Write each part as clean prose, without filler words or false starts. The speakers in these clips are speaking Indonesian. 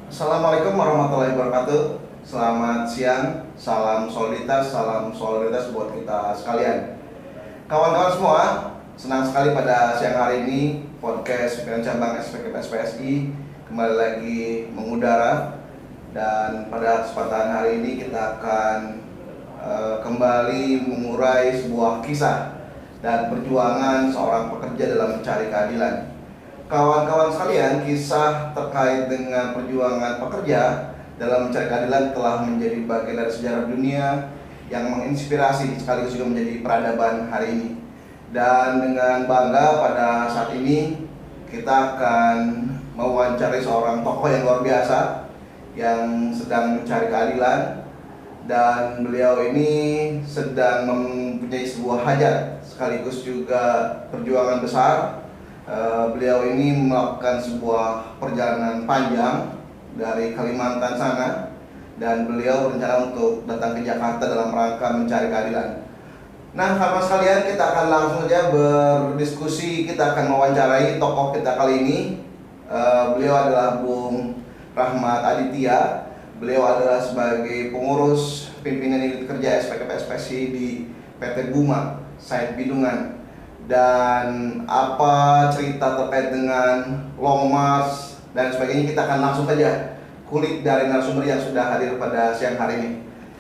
Assalamualaikum warahmatullahi wabarakatuh. Selamat siang, salam soliditas buat kita sekalian. Kawan-kawan semua, senang sekali pada siang hari ini podcast pimpinan cabang SPKP-SPSI kembali lagi mengudara. Dan pada kesempatan hari ini kita akan kembali mengurai sebuah kisah dan perjuangan seorang pekerja dalam mencari keadilan. Kawan-kawan sekalian, kisah terkait dengan perjuangan pekerja dalam mencari keadilan telah menjadi bagian dari sejarah dunia yang menginspirasi sekaligus juga menjadi peradaban hari ini. Dan dengan bangga pada saat ini kita akan mewawancarai seorang tokoh yang luar biasa yang sedang mencari keadilan, dan beliau ini sedang mempunyai sebuah hajat sekaligus juga perjuangan besar. Beliau ini melakukan sebuah perjalanan panjang dari Kalimantan sana, dan beliau berencana untuk datang ke Jakarta dalam rangka mencari keadilan. Nah, kawan sekalian, kita akan langsung saja berdiskusi. Kita akan mewawancarai tokoh kita kali ini. Beliau adalah Bung Rahmat Aditya. Beliau adalah sebagai pengurus pimpinan unit kerja SPKP-SPSI di PT Buma Site Bidungan. Dan apa cerita terkait dengan long march dan sebagainya, kita akan langsung saja kulik dari narasumber yang sudah hadir pada siang hari ini.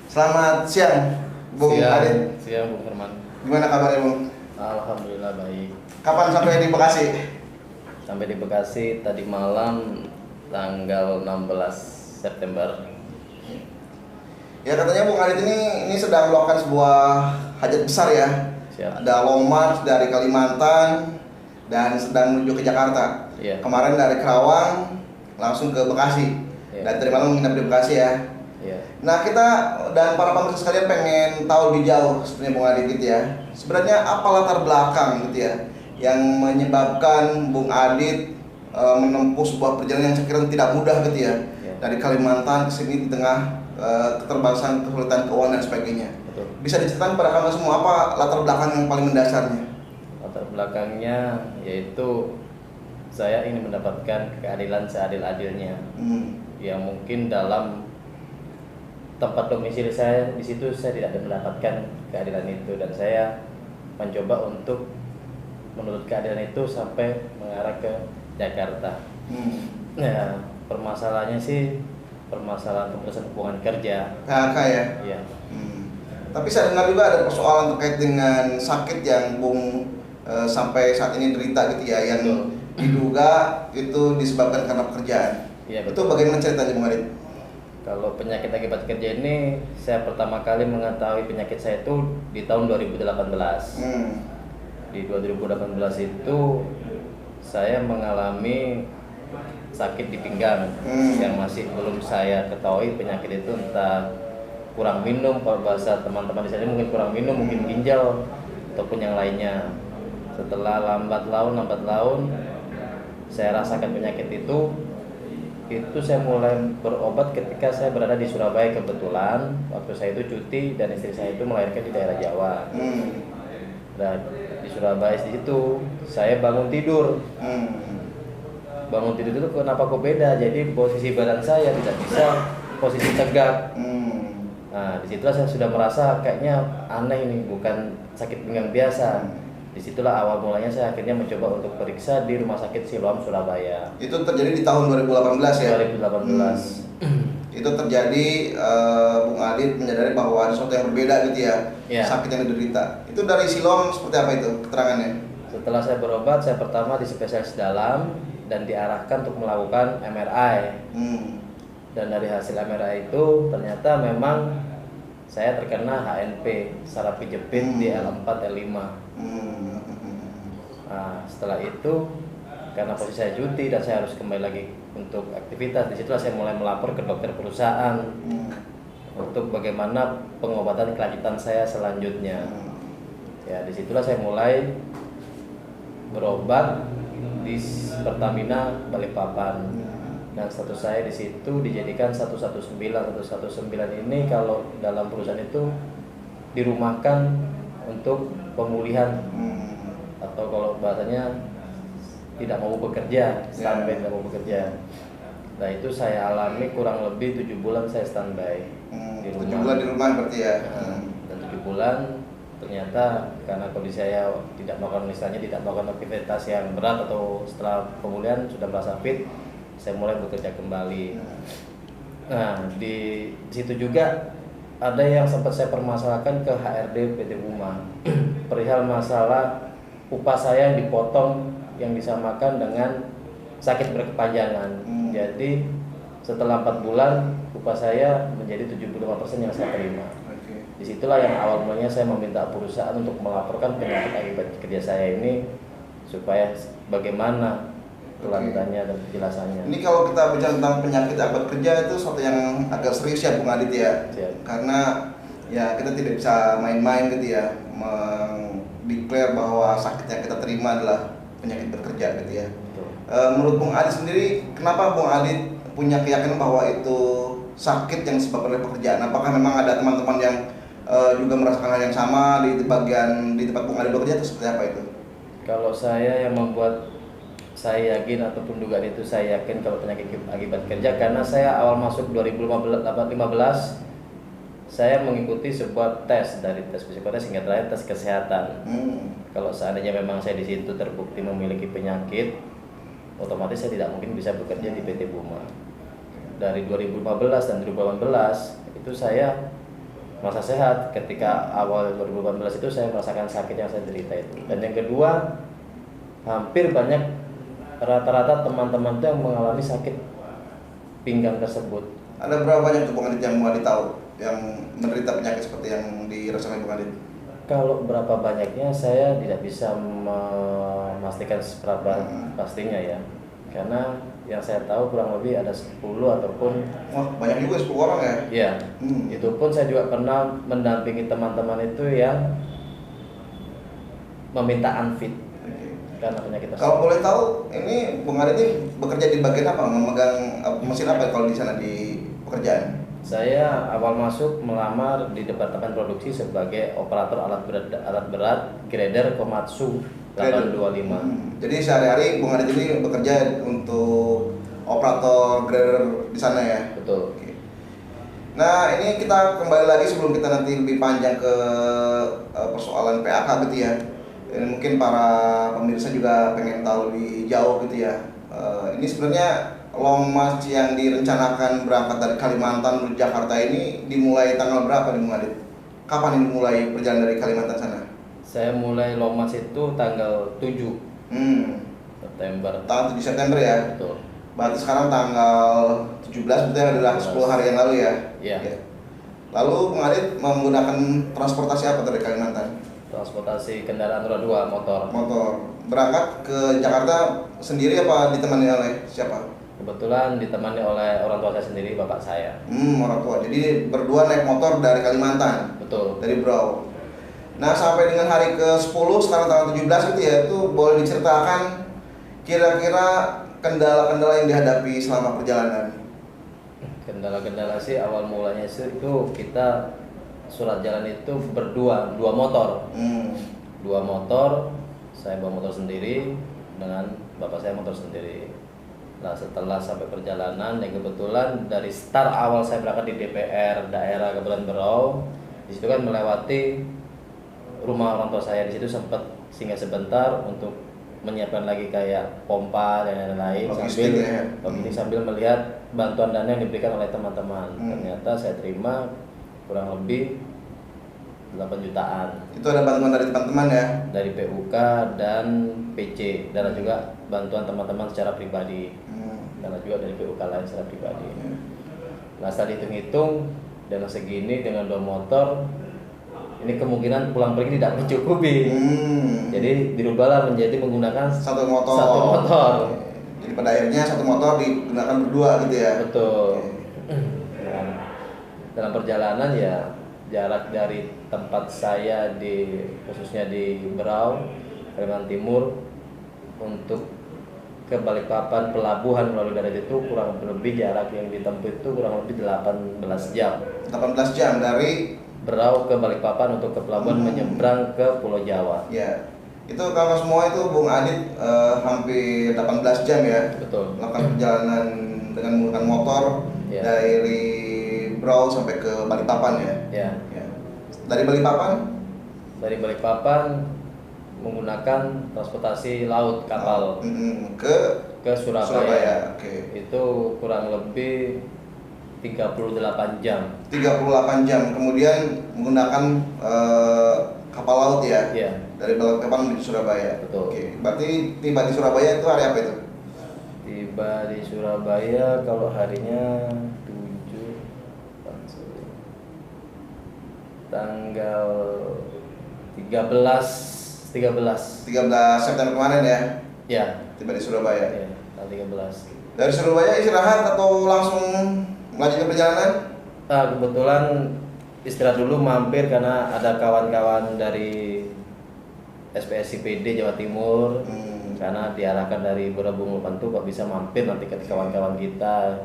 Selamat siang, Bung Adit. Siang, Bung Herman. Gimana kabarnya, Bung? Alhamdulillah baik. Kapan sampai di Bekasi? Sampai di Bekasi tadi malam tanggal 16 September. Ya, katanya Bung Adit ini sedang melakukan sebuah hajat besar ya. Siap. Ada long march dari Kalimantan dan sedang menuju ke Jakarta. Iya. Kemarin dari Kerawang langsung ke Bekasi. Iya. Dan tadi malam menginap di Bekasi ya. Iya. Nah, kita dan para pemirsa sekalian pengen tahu lebih jauh sebenarnya Bung Adit gitu ya. Sebenarnya apa latar belakang gitu ya yang menyebabkan Bung Adit menempuh sebuah perjalanan yang saya kira tidak mudah gitu ya. Iya. Dari Kalimantan ke sini di tengah keterbatasan, kesulitan keuangan dan sebagainya. Betul. Bisa diceritakan pada kami semua apa latar belakang yang paling mendasarnya? Latar belakangnya yaitu saya ingin mendapatkan keadilan seadil-adilnya. Yang mungkin dalam tempat domisili saya di situ saya tidak mendapatkan keadilan itu, dan saya mencoba untuk menuntut keadilan itu sampai mengarah ke Jakarta. Nah, permasalahannya sih permasalahan pemutusan hubungan kerja. PHK ya. Iya. Tapi saya dengar juga ada persoalan terkait dengan sakit yang Bung sampai saat ini derita gitu ya, yang Betul. diduga itu disebabkan karena pekerjaan. Iya, Itu betul. bagaimana ceritanya Bung Adit? Kalau penyakit akibat kerja ini, saya pertama kali mengetahui penyakit saya itu di tahun 2018. Di 2018 itu saya mengalami sakit di pinggang yang masih belum saya ketahui penyakit itu, entah kurang minum, kalau bahasa teman-teman di sini mungkin kurang minum, mungkin ginjal ataupun yang lainnya. Setelah lambat laun saya rasakan penyakit itu saya mulai berobat ketika saya berada di Surabaya. Kebetulan waktu saya itu cuti dan istri saya itu melahirkan di daerah Jawa. Dan di Surabaya di situ saya bangun tidur. Bangun tidur itu kenapa kok beda? Jadi posisi badan saya tidak bisa posisi tegak. Nah, disitulah saya sudah merasa kayaknya aneh ini, bukan sakit pinggang biasa. Disitulah awal mulanya saya akhirnya mencoba untuk periksa di Rumah Sakit Siloam Surabaya. Itu terjadi di tahun 2018 ya? 2018. Itu terjadi, Bung Adit menyadari bahwa ada sesuatu yang berbeda gitu ya, Ya. sakit yang diderita. Itu dari Siloam seperti apa itu keterangannya? Setelah saya berobat, saya pertama di spesialis dalam dan diarahkan untuk melakukan MRI. Dan dari hasil MRI itu ternyata memang saya terkena HNP, saraf kejepit di L4 L5. Nah, setelah itu karena posisi saya cuti dan saya harus kembali lagi untuk aktivitas, disitulah saya mulai melapor ke dokter perusahaan untuk bagaimana pengobatan kelanjutan saya selanjutnya. Ya, disitulah saya mulai berobat di Pertamina Balikpapan. Dan status saya di situ dijadikan 119. 119 ini kalau dalam perusahaan itu dirumahkan untuk pemulihan, atau kalau bahasanya tidak mau bekerja, sampai tidak mau bekerja. Nah itu saya alami kurang lebih 7 bulan saya standby di 7 rumah. bulan di rumah berarti ya. Dan 7 bulan ternyata karena kondisi saya tidak melakukan tidak melakukan aktivitas yang berat atau setelah pemulihan sudah merasa fit, saya mulai bekerja kembali. Nah di situ juga ada yang sempat saya permasalahkan ke HRD PT Puma perihal masalah upah saya yang dipotong yang disamakan dengan sakit berkepanjangan. Jadi setelah 4 bulan upah saya menjadi 75% yang saya terima. Disitulah yang awal mulanya saya meminta perusahaan untuk melaporkan penyakit akibat kerja saya ini supaya bagaimana kelanjutannya dan penjelasannya. Ini kalau kita bicara tentang penyakit akibat kerja itu suatu yang agak serius ya Bung Adit ya. Karena ya kita tidak bisa main-main gitu ya, mendeklar bahwa sakit yang kita terima adalah penyakit bekerja gitu ya. Menurut Bung Adit sendiri, kenapa Bung Adit punya keyakinan bahwa itu sakit yang disebabkan oleh pekerjaan? Apakah memang ada teman-teman yang juga merasakan hal yang sama di tempat Bung Adit bekerja, atau seperti apa itu? Kalau saya yang membuat saya yakin ataupun dugaan itu saya yakin kalau penyakit akibat kerja karena saya awal masuk 2015 saya mengikuti sebuah tes dari tes psikotes hingga terakhir tes kesehatan. Kalau seandainya memang saya di situ terbukti memiliki penyakit, otomatis saya tidak mungkin bisa bekerja di PT Puma. Dari 2015 dan 2018 itu saya merasa sehat. Ketika awal 2018 itu saya merasakan sakit yang saya derita itu. Dan yang kedua, hampir banyak rata-rata teman-teman itu yang mengalami sakit pinggang tersebut. Ada berapa banyak tuh Bung Adit yang Bung Adit tahu yang menderita penyakit seperti yang dirasakan Bung Adit? Kalau berapa banyaknya saya tidak bisa memastikan seberapa pastinya ya. Karena yang saya tahu kurang lebih ada 10 ataupun banyak juga 10 orang ya? Iya. Itu pun saya juga pernah mendampingi teman-teman itu yang meminta unfit karena penyakit tersebut. Kalau boleh tahu, ini Bung Adit ini bekerja di bagian apa? Memegang mesin apa kalau di sana di pekerjaan? Saya awal masuk melamar di departemen produksi sebagai operator alat berat grader Komatsu 825. Jadi sehari-hari Bung Adit ini bekerja untuk operator grader di sana ya? Betul. Nah ini kita kembali lagi sebelum kita nanti lebih panjang ke persoalan PAK gitu ya. Ini mungkin para pemirsa juga pengen tahu lebih jauh gitu ya. Ini sebenarnya long march yang direncanakan berangkat dari Kalimantan menuju Jakarta ini dimulai tanggal berapa nih Bung Adit? Kapan ini mulai perjalanan dari Kalimantan sana? Saya mulai long march itu tanggal 7 September. Tanggal 7 September ya? Betul. Berarti sekarang tanggal 17 berarti adalah 10 hari yang lalu ya? Iya. Lalu Bung Adit menggunakan transportasi apa dari Kalimantan? Transportasi kendaraan roda 2 motor. Berangkat ke Jakarta sendiri apa ditemani oleh siapa? Kebetulan ditemani oleh orang tua saya sendiri, bapak saya. Orang tua. Jadi berdua naik motor dari Kalimantan. Betul. Dari Brau. Nah sampai dengan hari ke-10 sekarang tanggal 17 itu ya, itu boleh diceritakan kira-kira kendala-kendala yang dihadapi selama perjalanan. Kendala-kendala sih awal mulanya itu kita surat jalan itu dua motor. Dua motor, saya bawa motor sendiri dengan bapak saya motor sendiri. Nah setelah sampai perjalanan yang kebetulan dari start awal saya berangkat di DPR daerah Kepulauan Berau, di situ kan melewati rumah orang tua saya. Di situ sempat singgah sebentar untuk menyiapkan lagi kayak pompa dan lain-lain sambil melihat bantuan dana yang diberikan oleh teman-teman. Ternyata saya terima kurang lebih 8 jutaan. Itu ada bantuan dari teman-teman ya? Dari PUK dan PC, dan juga bantuan teman-teman secara pribadi, dan juga dari PUK lain secara pribadi. Nah setelah dihitung-hitung dana segini dengan 2 motor, ini kemungkinan pulang pergi tidak mencukupi. Jadi dirubahlah menjadi menggunakan satu motor. Jadi pada akhirnya satu motor digunakan berdua gitu ya? Betul. Dalam perjalanan ya jarak dari tempat saya khususnya di Berau, Kalimantan Timur untuk ke Balikpapan pelabuhan melalui darat itu kurang lebih jarak yang ditempuh itu kurang lebih 18 jam. 18 jam dari Berau ke Balikpapan untuk ke pelabuhan menyeberang ke Pulau Jawa. Ya. Itu kalau semua itu Bung Adit hampir 18 jam ya? Betul. Melakukan perjalanan dengan menggunakan motor Ya. dari Brau sampai ke Balikpapan ya. Ya. Ya. Dari Balikpapan Dari Balikpapan menggunakan transportasi laut kapal ke Surabaya. Surabaya. Oke. Itu kurang lebih 38 jam. 38 jam. Kemudian menggunakan kapal laut ya. Iya. Dari Balikpapan menuju Surabaya. Betul. Oke. Berarti tiba di Surabaya itu hari apa itu? Tiba di Surabaya kalau harinya 7 tanggal 13 September kemarin ya. ya. Tiba di Surabaya. Ya, tanggal 13. Dari Surabaya istirahat atau langsung melanjutkan perjalanan? Kebetulan istirahat dulu mampir karena ada kawan-kawan dari SPSI PD Jawa Timur. Karena diarahkan dari Berabung Lepantu kok bisa mampir nanti ke kawan-kawan kita,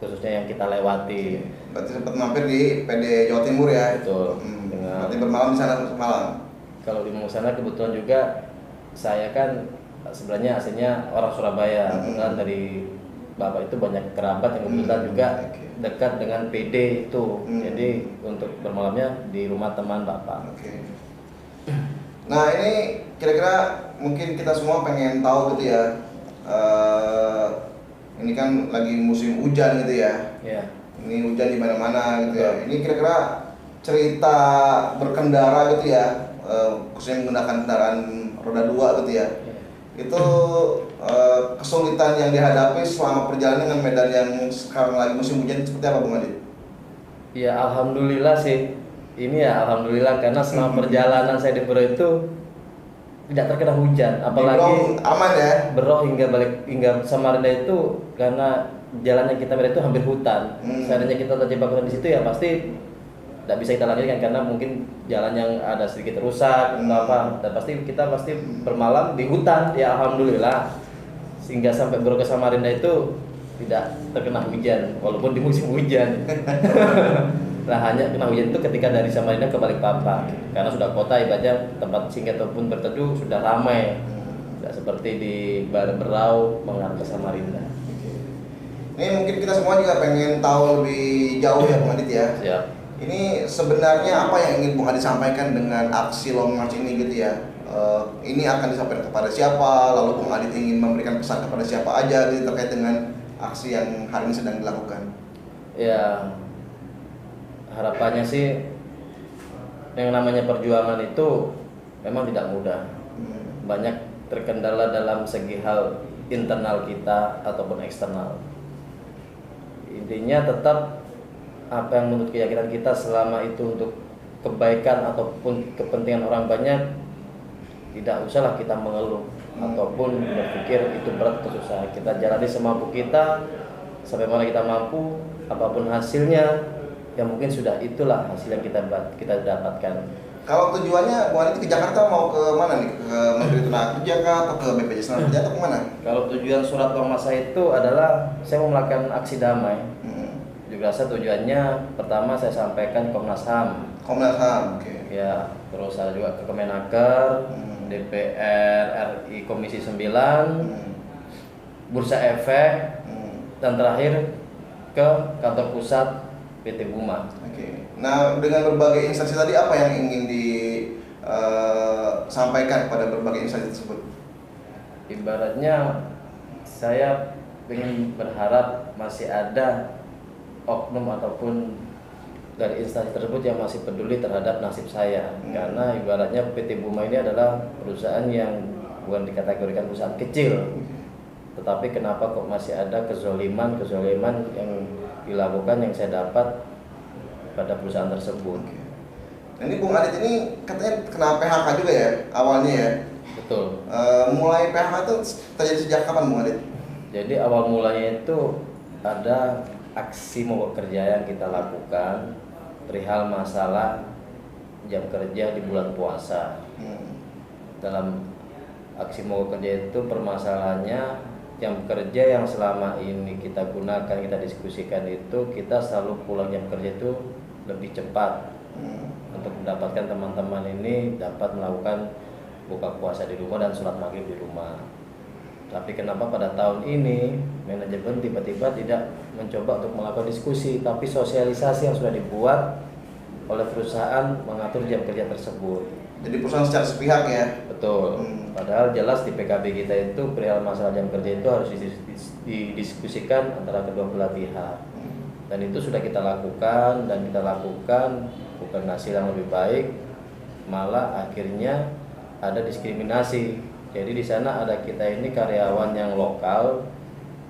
khususnya yang kita lewati. Berarti sempat mampir di PD Jawa Timur ya? Betul. Berarti bermalam di sana malam? Kalau di sana kebetulan juga saya kan sebenarnya aslinya orang Surabaya. Kebetulan dari bapak itu banyak kerabat yang kebetulan juga dekat dengan PD itu. Jadi untuk bermalamnya di rumah teman bapak. Nah ini kira-kira mungkin kita semua pengen tahu gitu ya. Ini kan lagi musim hujan gitu ya. Ini hujan di mana-mana gitu ya. Ini kira-kira cerita berkendara gitu ya, khususnya menggunakan kendaraan roda 2 gitu ya. Itu kesulitan yang dihadapi selama perjalanan dengan medan yang sekarang lagi musim hujan seperti apa Bung Adit? Ya alhamdulillah sih. Ini ya alhamdulillah karena selama perjalanan saya di Berau itu tidak terkena hujan, apalagi aman ya. Berau hingga Samarinda itu karena jalan yang kita milih itu hampir hutan. Seandainya kita terjebak di situ ya pasti tidak bisa kita lanjutkan karena mungkin jalan yang ada sedikit rusak atau apa, dan kita pasti bermalam di hutan. Ya alhamdulillah sehingga sampai Berau ke Samarinda itu tidak terkena hujan walaupun di musim hujan. Nah hanya kena hujan itu ketika dari Samarinda ke Balikpapan karena sudah kota ibaratnya tempat singgah ataupun berteduh sudah ramai, tidak seperti di Berau mengarah ke Samarinda. Ini mungkin kita semua juga pengen tahu lebih jauh ya Bung Adit ya. Siap. Ini sebenarnya apa yang ingin Bung Adit sampaikan dengan aksi Long March ini gitu ya? Ini akan disampaikan kepada siapa? Lalu Bung Adit ingin memberikan pesan kepada siapa aja gitu terkait dengan aksi yang hari ini sedang dilakukan? Ya harapannya sih yang namanya perjuangan itu memang tidak mudah. Banyak terkendala dalam segi hal internal kita ataupun eksternal. Intinya tetap apa yang menurut keyakinan kita selama itu untuk kebaikan ataupun kepentingan orang banyak, tidak usahlah kita mengeluh ataupun berpikir itu berat atau susah. Kita jalani semampu kita sampai mana kita mampu, apapun hasilnya ya mungkin sudah itulah hasil yang kita dapatkan. Kalau tujuannya Bung Adit ke Jakarta mau ke mana nih? Ke Menteri Tenaga Kerja kah atau ke BPJS Tenaga Kerja atau kemana? Kalau tujuan surat Long March saya itu adalah saya mau melakukan aksi damai. Juga saya tujuannya pertama saya sampaikan Komnas HAM. Komnas HAM, oke. Ya, terus saya juga ke Kemenaker, DPR RI Komisi 9, Bursa Efek, dan terakhir ke kantor pusat PT Buma. Oke. Nah, dengan berbagai instansi tadi apa yang ingin disampaikan kepada berbagai instansi tersebut? Ibaratnya saya ingin berharap masih ada oknum ataupun dari instansi tersebut yang masih peduli terhadap nasib saya. Karena ibaratnya PT Buma ini adalah perusahaan yang bukan dikategorikan perusahaan kecil, tetapi kenapa kok masih ada kezoliman yang dilakukan yang saya dapat pada perusahaan tersebut. Nah, ini Bung Adit ini katanya kena PHK juga ya awalnya ya? Betul. Mulai PHK itu terjadi sejak kapan Bung Adit? Jadi awal mulanya itu ada aksi mogok kerja yang kita lakukan perihal masalah jam kerja di bulan puasa. Dalam aksi mogok kerja itu permasalahannya jam kerja yang selama ini kita gunakan, kita diskusikan itu kita selalu pulang jam kerja itu lebih cepat untuk mendapatkan teman-teman ini dapat melakukan buka puasa di rumah dan sholat maghrib di rumah. Tapi kenapa pada tahun ini manajemen tiba-tiba tidak mencoba untuk melakukan diskusi, tapi sosialisasi yang sudah dibuat oleh perusahaan mengatur jam kerja tersebut. Jadi perusahaan secara sepihak ya. Betul. Padahal jelas di PKB kita itu perihal masalah jam kerja itu harus didiskusikan antara kedua belah pihak. Dan itu sudah kita lakukan bukan hasil yang lebih baik, malah akhirnya ada diskriminasi. Jadi di sana ada kita ini karyawan yang lokal,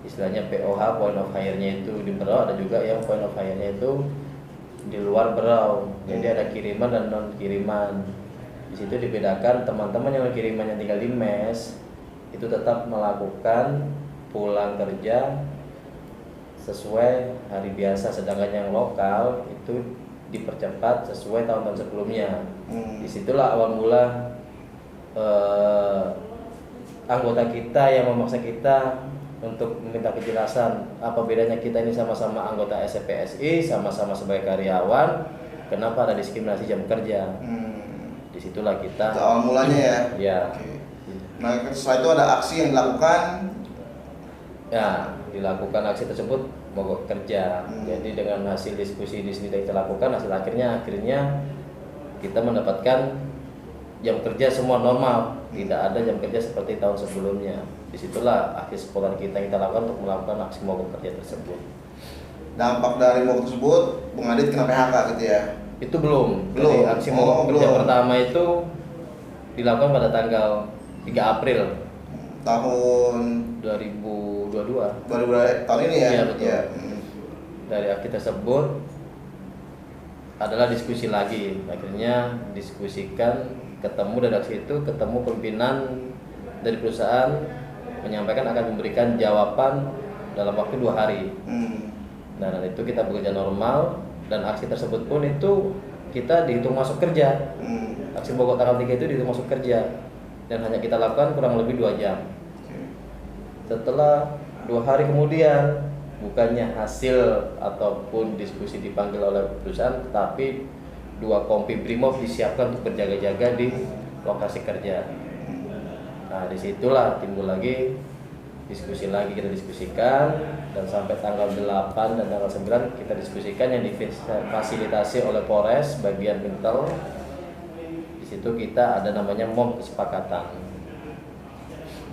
istilahnya POH, point of hire-nya itu di Berau, ada juga yang point of hire-nya itu di luar Berau. Jadi ada kiriman dan non kiriman. Di situ dibedakan, teman-teman yang kirimannya tinggal di mes itu tetap melakukan pulang kerja sesuai hari biasa, sedangkan yang lokal itu dipercepat sesuai tahun-tahun sebelumnya. Disitulah awal mula anggota kita yang memaksa kita untuk meminta kejelasan apa bedanya kita ini sama-sama anggota SPSI, sama-sama sebagai karyawan, kenapa ada diskriminasi jam kerja. Disitulah kita. Itu awal mulanya ya. Ya. Oke. Nah setelah itu ada aksi yang dilakukan. Ya, dilakukan aksi tersebut mogok kerja. Jadi dengan hasil diskusi di sini kita lakukan, hasil akhirnya kita mendapatkan jam kerja semua normal, tidak ada jam kerja seperti tahun sebelumnya. Disitulah aksi spontan kita lakukan untuk melakukan aksi mogok kerja tersebut. Dampak dari mogok tersebut, Bung Adit kena PHK gitu ya? Itu belum. Belum. Jadi aksi mogok kerja belum. pertama itu dilakukan pada tanggal 3 April tahun 2022. Tahun ini ya? Iya, betul. Ya. Dari aksi tersebut adalah diskusi lagi. Akhirnya diskusikan, ketemu dari aksi itu, ketemu pimpinan dari perusahaan menyampaikan akan memberikan jawaban dalam waktu 2 hari. Nah, dan itu kita bekerja normal, dan aksi tersebut pun itu kita dihitung masuk kerja. Aksi mogok tanggal 3 itu dihitung masuk kerja, dan hanya kita lakukan kurang lebih 2 jam. Setelah 2 hari kemudian, bukannya hasil ataupun diskusi dipanggil oleh perusahaan, tetapi 2 kompi Brimob disiapkan untuk berjaga-jaga di lokasi kerja. Nah, disitulah timbul lagi diskusi lagi, kita diskusikan, dan sampai tanggal 8 dan tanggal 9 kita diskusikan yang difasilitasi oleh Polres bagian Pintel. Di situ kita ada namanya MOM kesepakatan.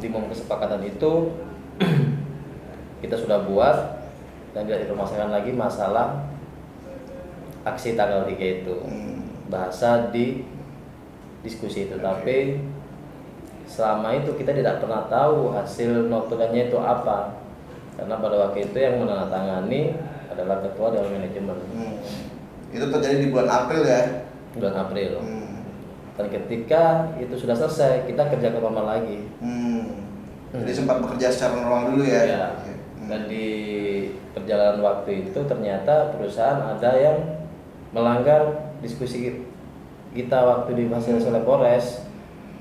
Di MOM kesepakatan itu kita sudah buat dan tidak dipermasalahkan lagi masalah aksi tanggal 3 itu. Bahasa di diskusi itu, tapi selama itu kita tidak pernah tahu hasil notulennya itu apa, karena pada waktu itu yang menandatangani adalah ketua dewan manajemen. Itu terjadi di bulan April ya? Bulan April. Dan ketika itu sudah selesai, kita kerja ke normal lagi. Jadi sempat bekerja secara normal dulu ya? Ya. Dan di perjalanan waktu itu ternyata perusahaan ada yang melanggar diskusi kita waktu difasilitasi oleh Polres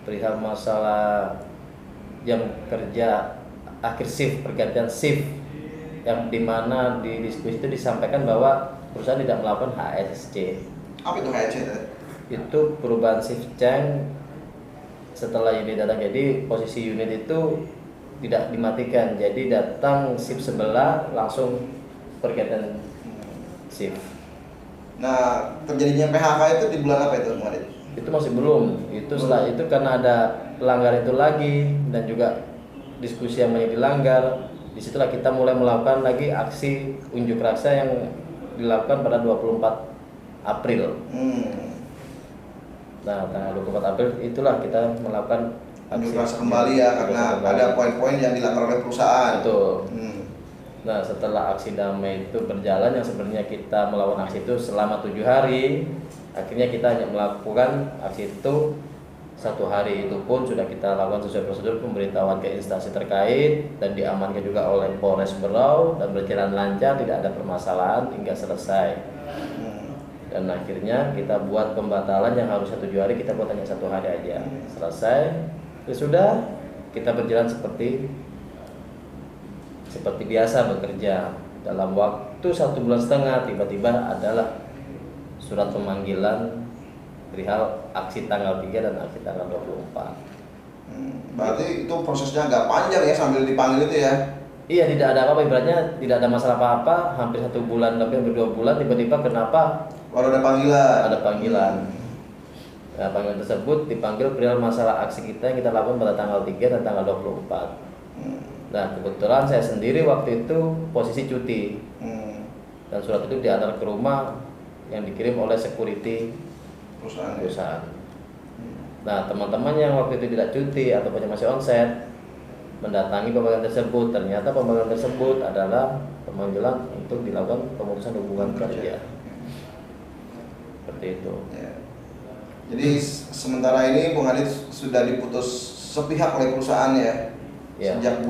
perihal masalah jam kerja akhir shift, pergantian shift, yang dimana di diskusi itu disampaikan bahwa perusahaan tidak melakukan HSC. Apa itu HSC? Itu perubahan shift change setelah unit datang. Jadi posisi unit itu tidak dimatikan, jadi datang shift sebelah langsung pergantian shift. Nah, terjadinya PHK itu di bulan apa itu kemarin? Itu masih belum. Itu setelah itu karena ada pelanggaran itu lagi dan juga diskusi yang banyak dilanggar. Disitulah kita mulai melakukan lagi aksi unjuk rasa yang dilakukan pada 24 April. Nah, tanggal 24 April itulah kita melakukan unjuk rasa kembali ya, karena ada poin-poin yang dilanggar oleh perusahaan. Betul. Nah, setelah aksi damai itu berjalan, yang sebenarnya kita melakukan aksi itu selama 7 hari, akhirnya kita hanya melakukan aksi itu 1 hari. Itu pun sudah kita lakukan sesuai prosedur pemberitahuan ke instansi terkait dan diamankan juga oleh Polres Berau dan berjalan lancar, tidak ada permasalahan hingga selesai. Dan akhirnya kita buat pembatalan yang harusnya 7 hari, kita buat hanya 1 hari aja. Selesai, ya sudah, kita berjalan seperti biasa bekerja. Dalam waktu 1,5 bulan tiba-tiba adalah surat pemanggilan perihal aksi tanggal 3 dan aksi tanggal 24. Berarti itu prosesnya agak panjang ya sambil dipanggil itu ya? Iya, tidak ada apa-apa, ibaratnya tidak ada masalah apa-apa, hampir 1 bulan lebih, hampir 2 bulan, tiba-tiba kenapa Baru ada panggilan. ada panggilan. Nah, panggilan tersebut dipanggil perihal masalah aksi kita yang kita lakukan pada tanggal 3 dan tanggal 24. Nah, kebetulan saya sendiri waktu itu posisi cuti. Dan surat itu diantar ke rumah yang dikirim oleh security perusahaan. Nah, teman-teman yang waktu itu tidak cuti atau masih onset mendatangi pemanggilan tersebut. Ternyata pemanggilan tersebut adalah pemanggilan untuk dilakukan pemutusan hubungan kerja. Seperti itu. Ya. Jadi sementara ini Bung Adit sudah diputus sepihak oleh perusahaan ya? Ya. Sejak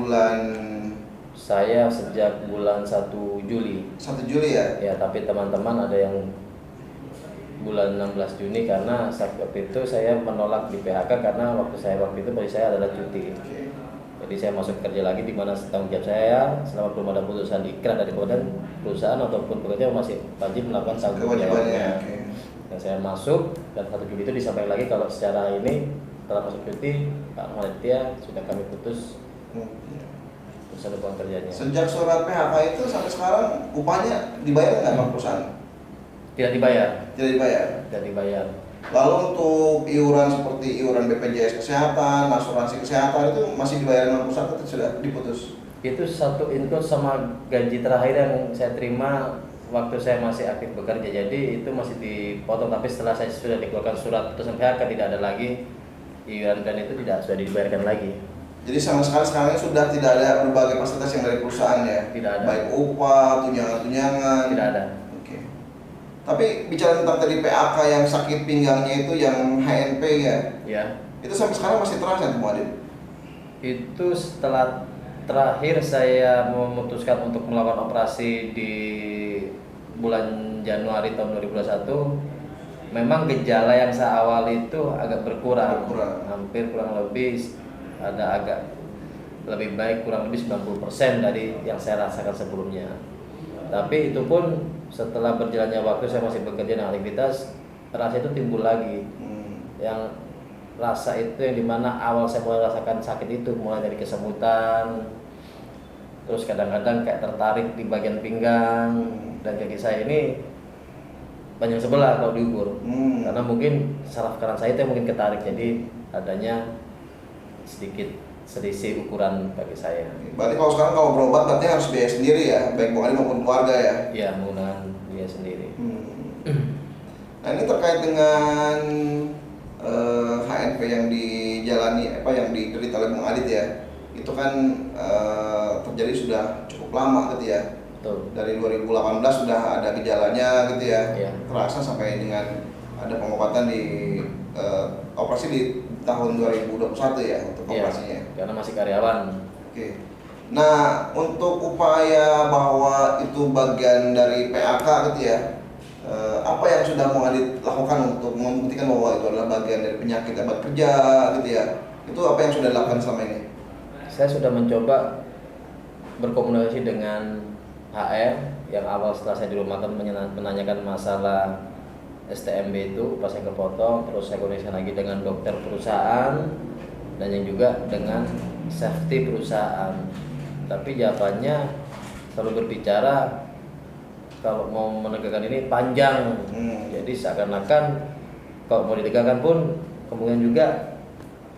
bulan 1 Juli. 1 Juli ya? Ya, tapi teman-teman ada yang bulan 16 Juni karena saat waktu itu saya menolak di PHK karena waktu itu posisi saya adalah cuti. Jadi saya masuk kerja lagi di mana tanggung jawab saya selama belum ada putusan ikrar dari perusahaan ataupun pekerja masih wajib melakukan tanggung jawabnya. Dan saya masuk dan 1 Juli itu disampaikan lagi kalau secara ini setelah masuk cuti Pak Muhammad sudah kami putus putusan hubungan kerjanya. Sejak surat PHK itu sampai sekarang upahnya dibayar nggak sama perusahaan? Tidak dibayar. Lalu untuk iuran seperti iuran BPJS Kesehatan, asuransi kesehatan itu masih dibayar sama perusahaan atau sudah diputus? Itu satu include sama gaji terakhir yang saya terima waktu saya masih aktif bekerja, jadi itu masih dipotong. Tapi setelah saya sudah dikeluarkan surat putusan PHK tidak ada lagi iuran dan itu sudah dibayarkan lagi. Jadi sama sekali sekarang sudah tidak ada berbagai fasilitas yang dari perusahaan ya? Tidak ada. Baik upah, tunjangan. Tidak ada. Tapi bicara tentang tadi PAK yang sakit pinggangnya itu yang HNP ya? Ya. Itu sampai sekarang masih terasa tuh Adit? Itu setelah terakhir saya memutuskan untuk melakukan operasi di bulan Januari tahun 2021, memang gejala yang saya awal itu agak berkurang. Hampir kurang lebih ada agak lebih baik, kurang lebih 90% dari yang saya rasakan sebelumnya. Tapi itu pun setelah berjalannya waktu saya masih bekerja dengan aktivitas, rasa itu timbul lagi. Yang rasa itu yang dimana awal saya mulai rasakan sakit itu mulai dari kesemutan, terus kadang-kadang kayak tertarik di bagian pinggang dan kaki saya ini panjang sebelah kalau diukur. Karena mungkin saraf kanan saya itu yang mungkin ketarik, jadi adanya sedikit selisih ukuran bagi saya. Berarti kalau berobat berarti harus biaya sendiri ya, baik Bung Adit maupun keluarga ya? Iya, menggunakan biaya sendiri. Nah ini terkait dengan HNP yang dijalani, yang diderita oleh Bung Adit ya, itu kan terjadi sudah cukup lama gitu ya. Betul. Dari 2018 sudah ada gejalanya gitu ya, terasa sampai dengan ada pengobatan di operasi di tahun 2021 ya untuk operasinya. Karena masih karyawan. Oke. Nah untuk upaya bahwa itu bagian dari PAK gitu ya, apa yang sudah Bung Adit lakukan untuk membuktikan bahwa itu adalah bagian dari penyakit hebat kerja gitu ya? Itu apa yang sudah dilakukan selama ini? Saya sudah mencoba berkomunikasi dengan HR yang awal setelah saya dirumahkan menanyakan masalah STMB itu pas saya kepotong, terus saya komunikasi lagi dengan dokter perusahaan dan yang juga dengan safety perusahaan. Tapi jawabannya selalu berbicara kalau mau menegakkan ini panjang. Jadi seakan-akan kalau mau ditegakkan pun kemungkinan juga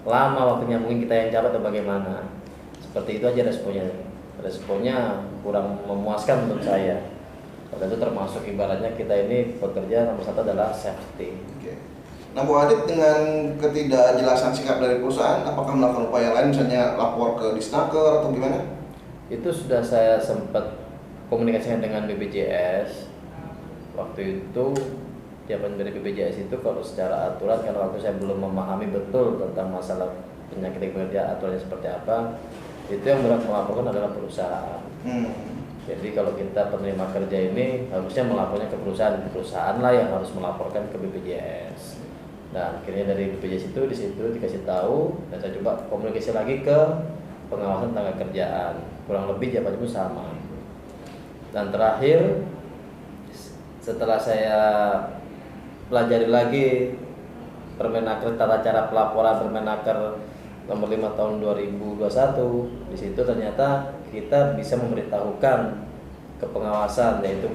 lama waktunya, mungkin kita yang capek atau bagaimana. Seperti itu aja responnya kurang memuaskan menurut saya. Karena itu termasuk ibaratnya kita ini bekerja nomor satu adalah safety. Nah Bu Adit, dengan ketidakjelasan sikap dari perusahaan, apakah melakukan upaya lain misalnya lapor ke Disnaker atau gimana? Itu sudah saya sempat komunikasikan dengan BPJS. Waktu itu jawaban dari BPJS itu kalau secara aturan, karena waktu saya belum memahami betul tentang masalah penyakit kerja aturannya seperti apa, itu yang berhak melaporkan adalah perusahaan. Jadi kalau kita penerima kerja ini harusnya melapornya ke perusahaan lah yang harus melaporkan ke BPJS. Dan akhirnya dari BPJS itu di situ dikasih tahu dan saya coba komunikasi lagi ke pengawasan tenaga kerjaan. Kurang lebih jawabannya itu sama. Dan terakhir setelah saya pelajari lagi Permenaker, tata cara pelaporan Permenaker nomor 5 tahun 2021. Di situ ternyata kita bisa memberitahukan ke pengawasan, yaitu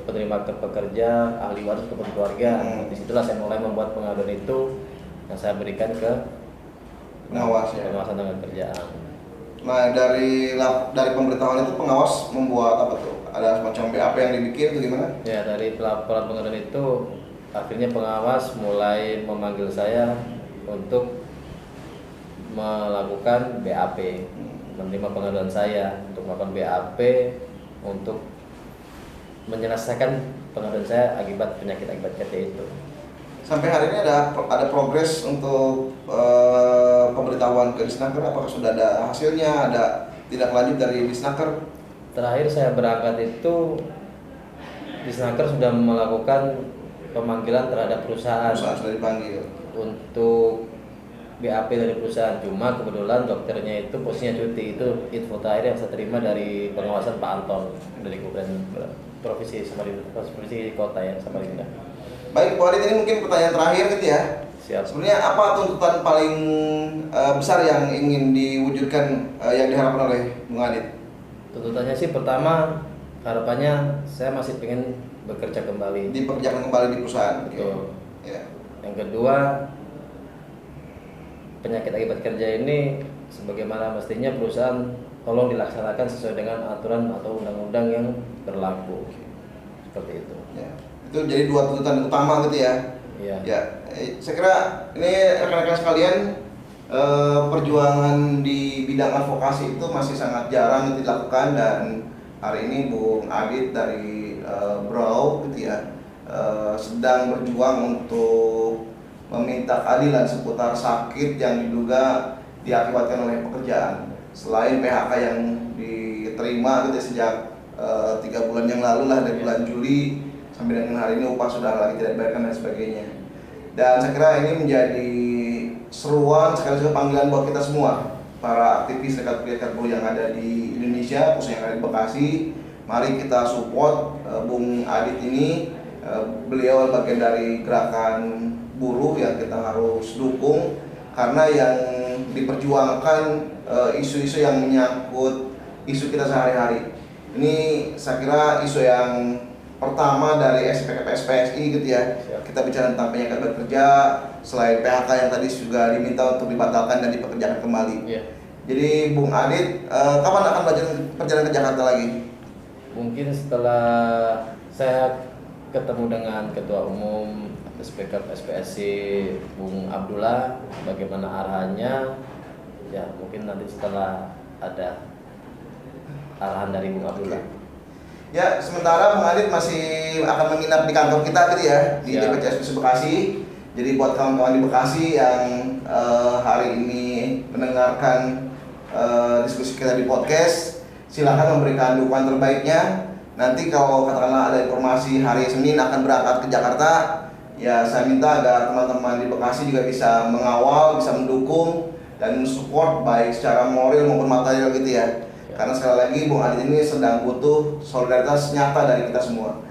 penerima pekerja, ahli waris ataupun keluarga. Disitulah saya mulai membuat pengaduan itu yang saya berikan ke pengawasan tenaga kerjaan. Nah, dari pemberitahuan itu pengawas membuat apa tuh? Ada semacam BAP yang dibikin atau gimana? Ya, dari pelaporan pengaduan itu akhirnya pengawas mulai memanggil saya untuk melakukan BAP, menerima pengaduan saya untuk melakukan BAP untuk menyelesaikan pengaduan saya akibat penyakit akibat kerja itu. Sampai hari ini ada progres untuk pemberitahuan ke Disnaker, apakah sudah ada hasilnya, ada tindak lanjut dari Disnaker? Terakhir saya berangkat itu Disnaker sudah melakukan pemanggilan terhadap perusahaan Sudah dipanggil untuk BAP dari perusahaan, cuma kebetulan dokternya itu posisinya cuti. Itu info terakhir yang saya terima dari pengawasan Pak Anton dari Kabupaten Provinsi Samarinda, Provinsi Kota ya Samarinda. Baik, Bu Adit, ini mungkin pertanyaan terakhir gitu ya. Siap. Sebenarnya apa tuntutan paling besar yang ingin diwujudkan, yang diharapkan oleh Bung Adit? Tuntutannya sih pertama, harapannya saya masih pengen bekerja kembali. Dipekerjakan kembali di perusahaan. Betul. Ya. Yang kedua, penyakit akibat kerja ini sebagaimana mestinya perusahaan tolong dilaksanakan sesuai dengan aturan atau undang-undang yang berlaku. Seperti itu. Ya. Itu jadi dua tuntutan utama gitu ya. Iya. Ya, saya kira ini rekan-rekan sekalian, perjuangan di bidang advokasi itu masih sangat jarang dilakukan, dan hari ini Bung Adit dari Brau gitu ya, sedang berjuang untuk meminta keadilan seputar sakit yang diduga diakibatkan oleh pekerjaan. Selain PHK yang diterima gitu ya, sejak 3 bulan yang lalu lah, dari bulan Juli sampai dengan hari ini upah sudah lagi tidak dibayarkan dan sebagainya. Dan saya kira ini menjadi seruan sekaligus panggilan buat kita semua, para aktivis serikat buruh yang ada di Indonesia, khususnya yang ada di Bekasi. Mari kita support Bung Adit ini. Beliau bagian dari gerakan buruh yang kita harus dukung, karena yang diperjuangkan isu-isu yang menyangkut isu kita sehari-hari. Ini saya kira isu yang pertama dari SPSI gitu ya. Kita bicara tentang penyakit bekerja, selain PHK yang tadi juga diminta untuk dibatalkan dan dipekerjakan kembali. Jadi Bung Adit, kapan akan perjalanan ke Jakarta lagi? Mungkin setelah saya ketemu dengan Ketua Umum SPSI Bung Abdullah, bagaimana arahannya, ya mungkin nanti setelah ada arahan dari Bung Abdullah. Ya, sementara Bung Adit masih akan menginap di kantor kita gitu ya, di DPC SPSI Bekasi. Jadi buat kawan-kawan di Bekasi yang hari ini mendengarkan diskusi kita di podcast, silakan memberikan dukungan terbaiknya. Nanti kalau katakanlah ada informasi hari Senin akan berangkat ke Jakarta, ya saya minta agar teman-teman di Bekasi juga bisa mengawal, bisa mendukung dan support baik secara moral maupun material gitu ya. Karena sekali lagi Bung Adit ini sedang butuh solidaritas nyata dari kita semua.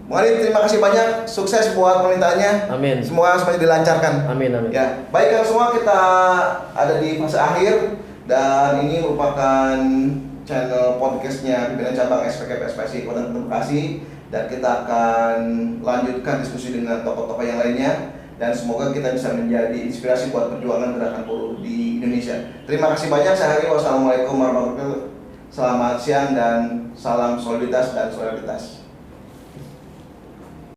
Bung Adit, terima kasih banyak, sukses buat pemerintahannya. Amin. Semoga semuanya dilancarkan. Amin, amin. Ya, baikkan semua, kita ada di fase akhir dan ini merupakan channel podcastnya pimpinan cabang SPSI Kota Bekasi, dan kita akan lanjutkan diskusi dengan tokoh-tokoh yang lainnya, dan semoga kita bisa menjadi inspirasi buat perjuangan gerakan buruh di Indonesia. Terima kasih banyak. Saya Hari, wassalamualaikum warahmatullahi wabarakatuh. Selamat siang dan salam soliditas dan solidaritas.